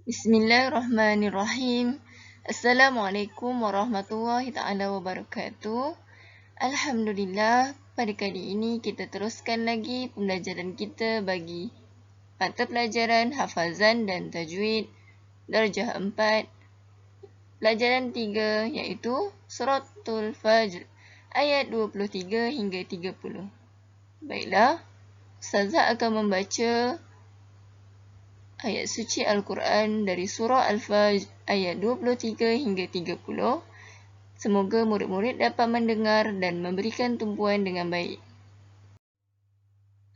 Bismillahirrahmanirrahim. Assalamualaikum warahmatullahi taala wabarakatuh. Alhamdulillah, pada kali ini kita teruskan lagi pembelajaran kita bagi mata pelajaran hafazan dan tajwid darjah 4, pelajaran 3 iaitu Suratul Fajr ayat 23 hingga 30. Baiklah, Ustazah akan membaca ayat suci Al-Quran dari surah Al-Fajr ayat 23 hingga 30. Semoga murid-murid dapat mendengar dan memberikan tumpuan dengan baik.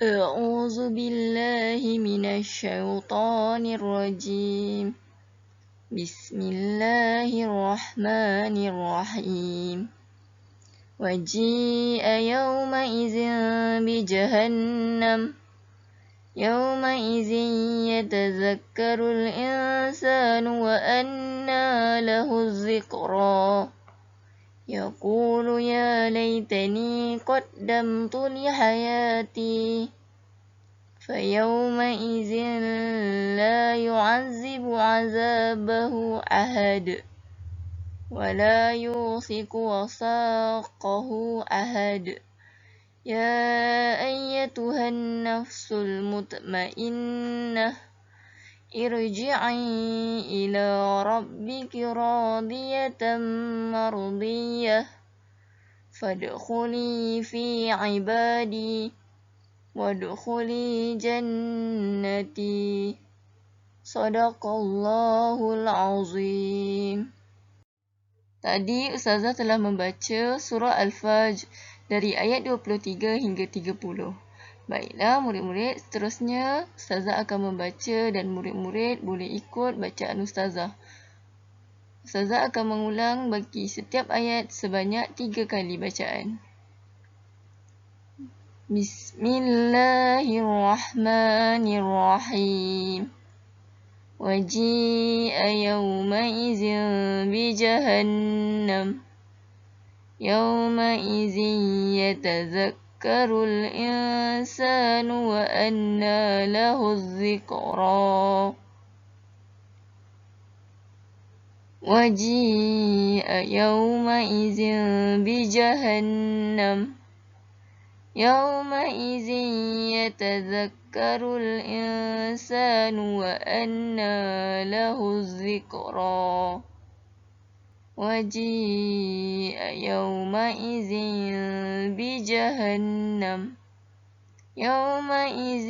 A'udzu billahi minasyaitonir rajim. Bismillahirrahmanirrahim. Waji'a yawma idzin bi jahannam. يومئذ يتذكر الإنسان وأنى له الذكرى يقول يا ليتني قدمت لحياتي فيومئذ لا يعذب عذابه أحد ولا يوثق وثاقه أحد يا أيتها النفس المطمئنة ارجعي إلى ربك راضية مرضية فادخلي في عبادي وادخلي جنتي صدق Allahul Azim. Tadi Ustazah telah membaca surah Al-Fajr dari ayat 23 hingga 30. Baiklah murid-murid, seterusnya Ustazah akan membaca dan murid-murid boleh ikut bacaan Ustazah. Ustazah akan mengulang bagi setiap ayat sebanyak 3 kali bacaan. Bismillahirrahmanirrahim. Waji'a yawma'izin bi jahannam. يومئذ يتذكر الإنسان وأنى له الذكرى وجيء يومئذ بجهنم يومئذ يتذكر الإنسان وأنى له الذكرى وجيء يومئذ بجهنم يومئذ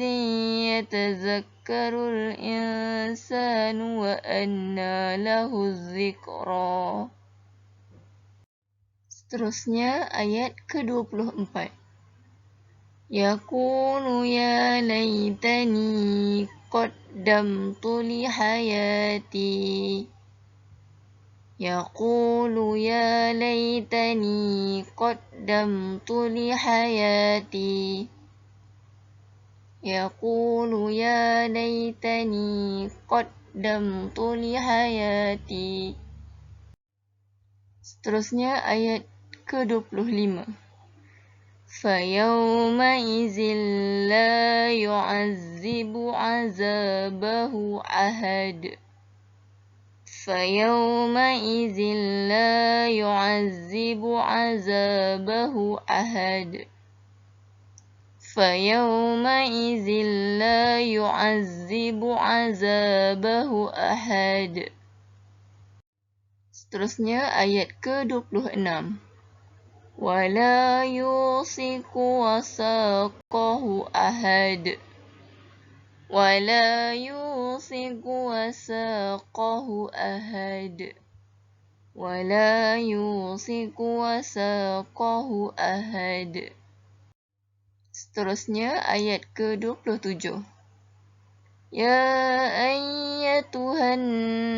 يتذكر الإنسان وأنى له الذكرى. Seterusnya ayat ke-24. Yaqulu ya laitani qaddamtu li hayati. يقول يا ليتني قدمت لحياتي يقول يا ليتني قدمت لحياتي. Seterusnya ayat ke-25. فيومئذ لا يعذب عذابه أحد فيومئذ لا يعذب عذابه أحد فيومئذ لا يعذب عذابه أحد. Seterusnya ayat ke-26. ولا يوثق وثاقه أحد ولا يوثق وثاقه أحد ولا يوثق وثاقه أحد. Seterusnya ayat ke-27. Ya ayyatuhan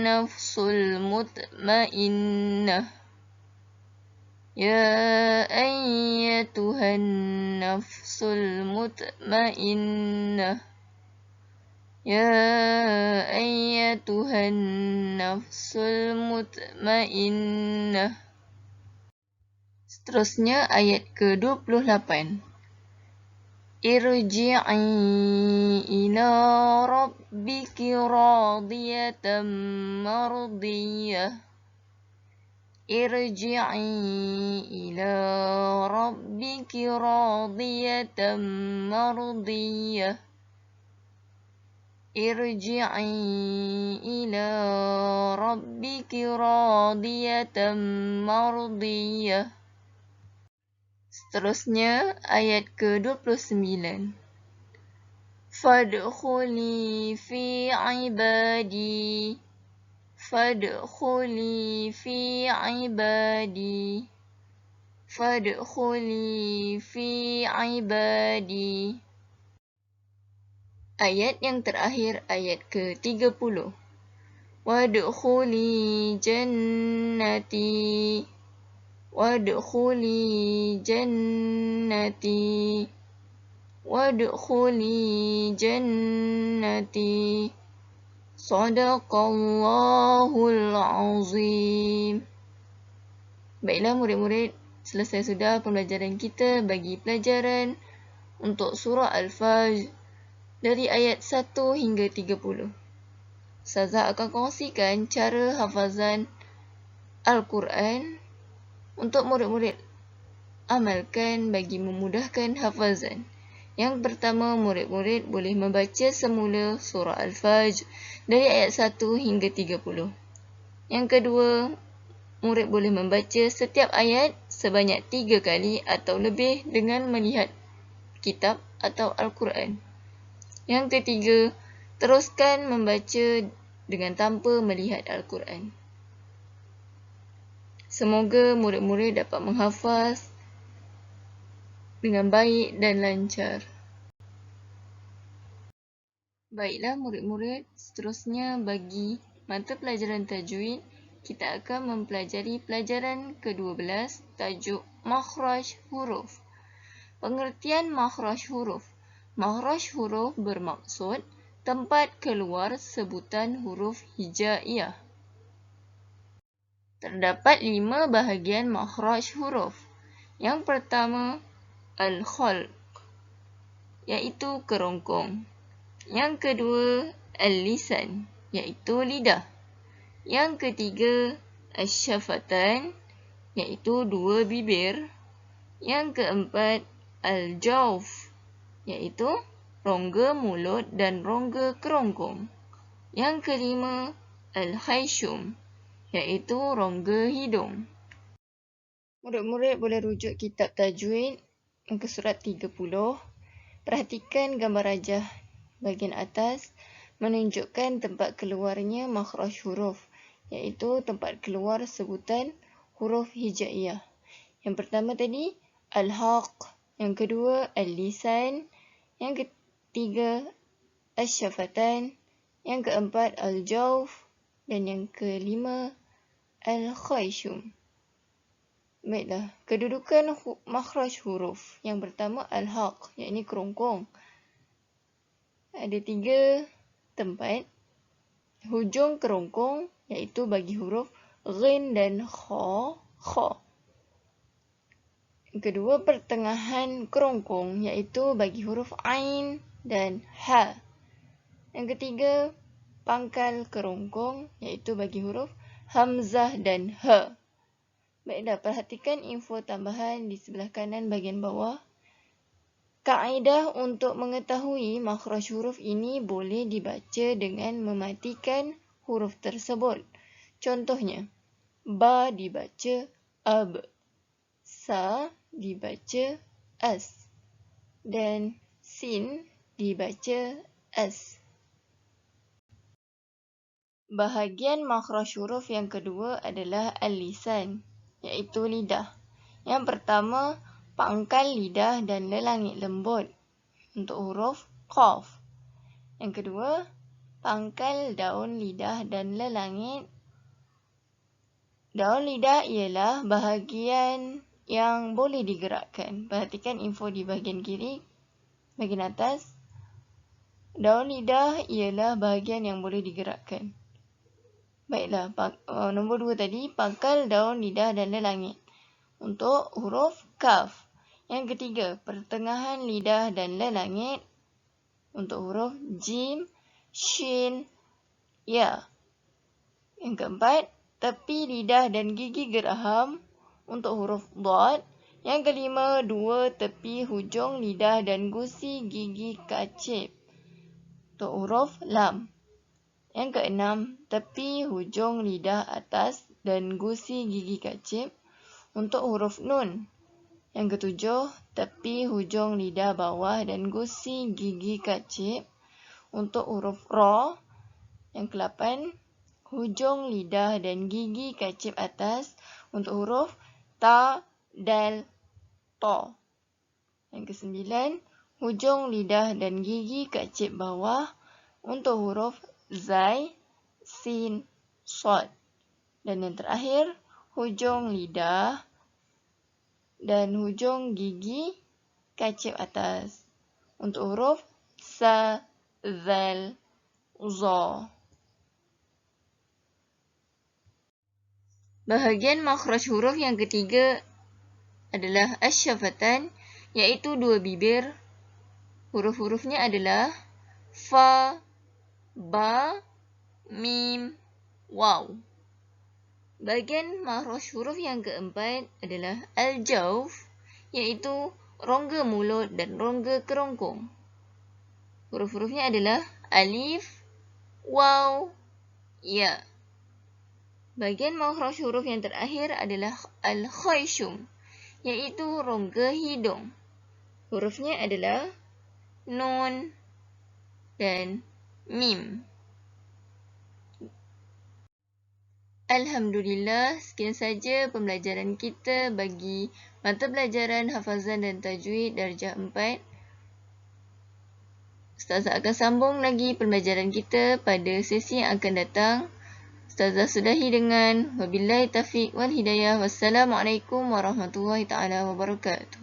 nafsul mutmainnah Ya ayyatuhan nafsul mutmainnah Ya ayyatuhan nafsul mutmainnah. Seterusnya ayat ke-28. Irji'i ila rabbiki radiyatan mardiyah. Irji'i ila rabbiki radiyatan mardiyah. Irji'i ila rabbiki radiyatan mardiyah. Seterusnya ayat ke-29. Fadkhuli fi ibadi. Fadkhuli fi ibadi. Fadkhuli fi ibadi. Ayat yang terakhir, ayat ke-30. Wadkhuli jannati. Wadkhuli jannati. Wadkhuli jannati. Sadaqallahul azim. Baiklah murid-murid, selesai sudah pembelajaran kita bagi pelajaran untuk surah Al-Fajr dari ayat 1 hingga 30. Ustazah akan kongsikan cara hafazan Al-Quran untuk murid-murid amalkan bagi memudahkan hafazan. Yang pertama, murid-murid boleh membaca semula surah Al-Fajr dari ayat 1 hingga 30. Yang kedua, murid boleh membaca setiap ayat sebanyak 3 kali atau lebih dengan melihat kitab atau Al-Quran. Yang ketiga, teruskan membaca dengan tanpa melihat Al-Quran. Semoga murid-murid dapat menghafaz dengan baik dan lancar. Baiklah murid-murid, seterusnya bagi mata pelajaran tajwid, kita akan mempelajari pelajaran ke-12 tajuk makhraj huruf. Pengertian makhraj huruf. Makhraj huruf bermaksud tempat keluar sebutan huruf hijaiyah. Terdapat 5 bahagian makhraj huruf. Yang pertama, al-khalq, iaitu kerongkong. Yang kedua, al-lisan, iaitu lidah. Yang ketiga, asy-syafatan, iaitu 2 bibir. Yang keempat, al-jawf, iaitu rongga mulut dan rongga kerongkong. Yang kelima, al-khayshum, iaitu rongga hidung. Murid-murid boleh rujuk kitab tajwid muka surat 30. Perhatikan gambar rajah bahagian atas menunjukkan tempat keluarnya makhraj huruf, iaitu tempat keluar sebutan huruf hijaiyah. Yang pertama tadi al-haq, yang kedua al-lisan, yang ketiga asy-syafatan, yang keempat al-jawf, dan yang kelima al-khayshum. Baiklah, kedudukan makhraj huruf. Yang pertama al-haq, iaitu kerongkong. Ada 3 tempat hujung kerongkong, iaitu bagi huruf ghin dan kha. Yang kedua, pertengahan kerongkong, iaitu bagi huruf ain dan ha. Yang ketiga, pangkal kerongkong, iaitu bagi huruf hamzah dan ha. Baiklah, perhatikan info tambahan di sebelah kanan bahagian bawah. Kaedah untuk mengetahui makhraj huruf ini boleh dibaca dengan mematikan huruf tersebut. Contohnya, ba dibaca ab, sa dibaca as, dan sin dibaca as. Bahagian makhraj huruf yang kedua adalah al-lisan, iaitu lidah. Yang pertama, pangkal lidah dan lelangit lembut untuk huruf qaf. Yang kedua, pangkal daun lidah dan lelangit. Daun lidah ialah bahagian yang boleh digerakkan. Perhatikan info di bahagian kiri, bahagian atas. Daun lidah ialah bahagian yang boleh digerakkan. Baiklah, nombor 2 tadi, pangkal daun lidah dan lelangit untuk huruf kaf. Yang ketiga, pertengahan lidah dan langit untuk huruf jim, shin, ya. Yang keempat, tepi lidah dan gigi geraham untuk huruf dad. Yang kelima, dua tepi hujung lidah dan gusi gigi kacip untuk huruf lam. Yang keenam, tepi hujung lidah atas dan gusi gigi kacip untuk huruf nun. Yang ketujuh, tepi hujung lidah bawah dan gusi gigi kacip untuk huruf ra. Yang kelapan, hujung lidah dan gigi kacip atas untuk huruf ta, dal, to. Yang kesembilan, hujung lidah dan gigi kacip bawah untuk huruf zai, sin, shod. Dan yang terakhir, hujung lidah dan hujung gigi kacip atas untuk huruf sa, zal, za. Bahagian makhraj huruf yang ketiga adalah asy-syafatan, iaitu dua bibir. Huruf-hurufnya adalah fa, ba, mim, waw. Bahagian makhraj huruf yang keempat adalah al-jawf, iaitu rongga mulut dan rongga kerongkong. Huruf-hurufnya adalah alif, waw, ya. Bahagian makhraj huruf yang terakhir adalah al-khayshum, iaitu rongga hidung. Hurufnya adalah nun dan mim. Alhamdulillah, sekian saja pembelajaran kita bagi mata pelajaran hafazan dan tajwid darjah 4. Ustazah akan sambung lagi pembelajaran kita pada sesi yang akan datang. Ustazah sudahi dengan wabillahi taufiq wal hidayah. Wassalamualaikum warahmatullahi taala wabarakatuh.